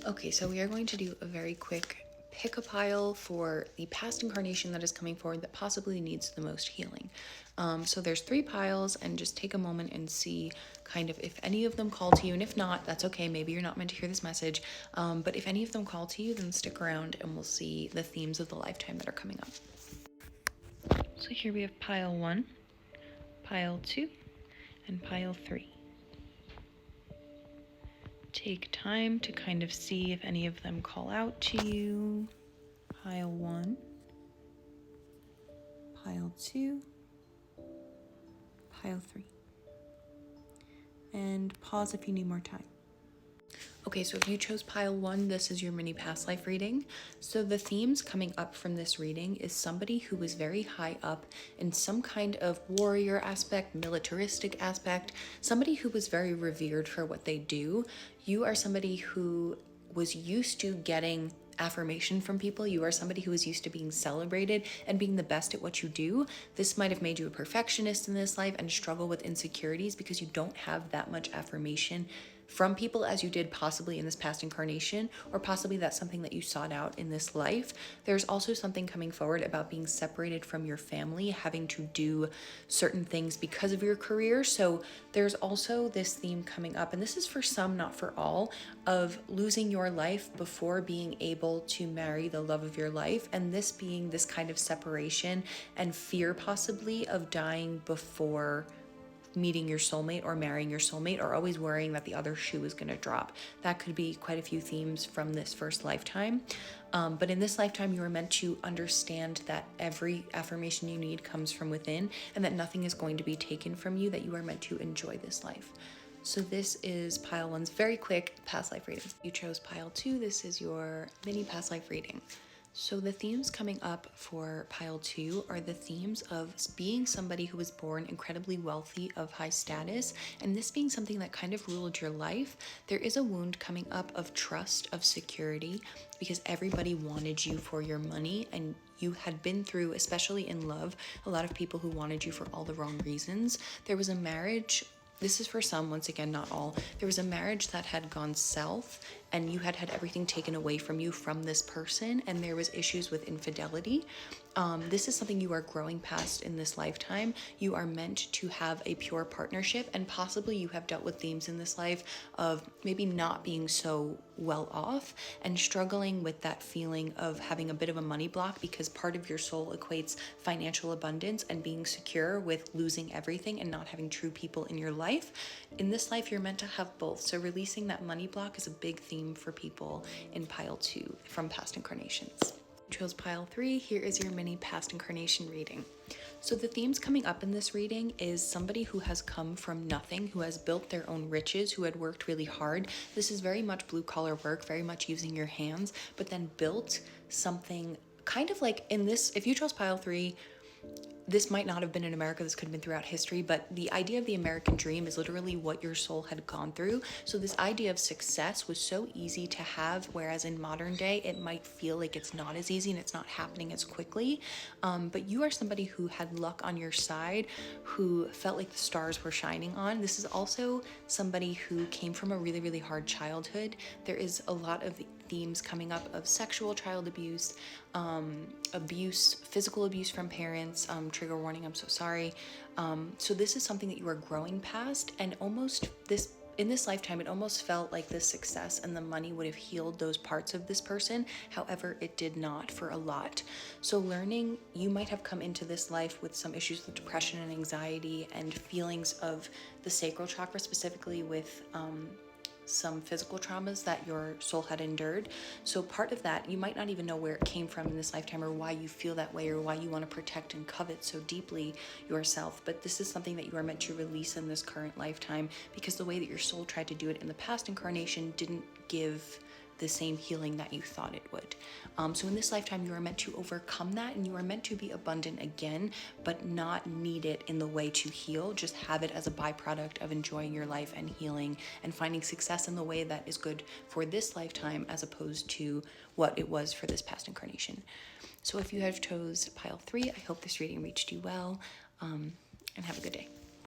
Okay, so we are going to do a very quick pick a pile for the past incarnation that is coming forward that possibly needs the most healing. So there's 3 piles, and just take a moment and see kind of if any of them call to you, and if not, that's okay. Maybe you're not meant to hear this message, but if any of them call to you, then stick around and we'll see the themes of the lifetime that are coming up. So here we have pile 1, pile 2, and pile 3. Take time to kind of see if any of them call out to you. Pile 1, pile 2, pile 3. And pause if you need more time. Okay, so if you chose pile 1, this is your mini past life reading. So the themes coming up from this reading is somebody who was very high up in some kind of warrior aspect, militaristic aspect, somebody who was very revered for what they do. You are somebody who was used to getting affirmation from people. You are somebody who is used to being celebrated and being the best at what you do. This might have made you a perfectionist in this life and struggle with insecurities because you don't have that much affirmation from people as you did possibly in this past incarnation, or possibly that's something that you sought out in this life. There's also something coming forward about being separated from your family, having to do certain things because of your career. So there's also this theme coming up, and this is for some, not for all, of losing your life before being able to marry the love of your life, and this being this kind of separation and fear possibly of dying before meeting your soulmate or marrying your soulmate, or always worrying that the other shoe is going to drop. That could be quite a few themes from this first lifetime. But in this lifetime, you are meant to understand that every affirmation you need comes from within, and that nothing is going to be taken from you, that you are meant to enjoy this life. So this is pile 1's very quick past life reading. You chose pile 2, this is your mini past life reading. So the themes coming up for pile 2 are the themes of being somebody who was born incredibly wealthy, of high status, and this being something that kind of ruled your life. There is a wound coming up of trust, of security, because everybody wanted you for your money, and you had been through, especially in love, a lot of people who wanted you for all the wrong reasons. There was a marriage. This is for some, once again, not all. There was a marriage that had gone south, and you had everything taken away from you from this person, and there was issues with infidelity. This is something you are growing past in this lifetime. You are meant to have a pure partnership, and possibly you have dealt with themes in this life of maybe not being so well off and struggling with that feeling of having a bit of a money block, because part of your soul equates financial abundance and being secure with losing everything and not having true people in your life. In this life, you're meant to have both. So releasing that money block is a big theme for people in pile 2 from past incarnations. You chose pile 3. Here is your mini past incarnation reading. So the themes coming up in this reading is somebody who has come from nothing, who has built their own riches, who had worked really hard. This is very much blue collar work, very much using your hands, but then built something kind of like in this. If you chose pile 3, this might not have been in America, this could have been throughout history, but the idea of the American dream is literally what your soul had gone through. So this idea of success was so easy to have, whereas in modern day, it might feel like it's not as easy and it's not happening as quickly. But you are somebody who had luck on your side, who felt like the stars were shining on. This is also somebody who came from a really, really hard childhood. There is a lot of themes coming up of sexual child abuse, physical abuse from parents, trigger warning, I'm so sorry. So this is something that you are growing past, and in this lifetime, it almost felt like the success and the money would have healed those parts of this person. However, it did not for a lot. So learning, you might have come into this life with some issues with depression and anxiety and feelings of the sacral chakra, specifically with some physical traumas that your soul had endured. So part of that, you might not even know where it came from in this lifetime, or why you feel that way, or why you want to protect and covet so deeply yourself. But this is something that you are meant to release in this current lifetime, because the way that your soul tried to do it in the past incarnation didn't give the same healing that you thought it would. So in this lifetime, you are meant to overcome that, and you are meant to be abundant again, but not need it in the way to heal. Just have it as a byproduct of enjoying your life and healing and finding success in the way that is good for this lifetime, as opposed to what it was for this past incarnation. So if you have chose pile 3, I hope this reading reached you well, and have a good day.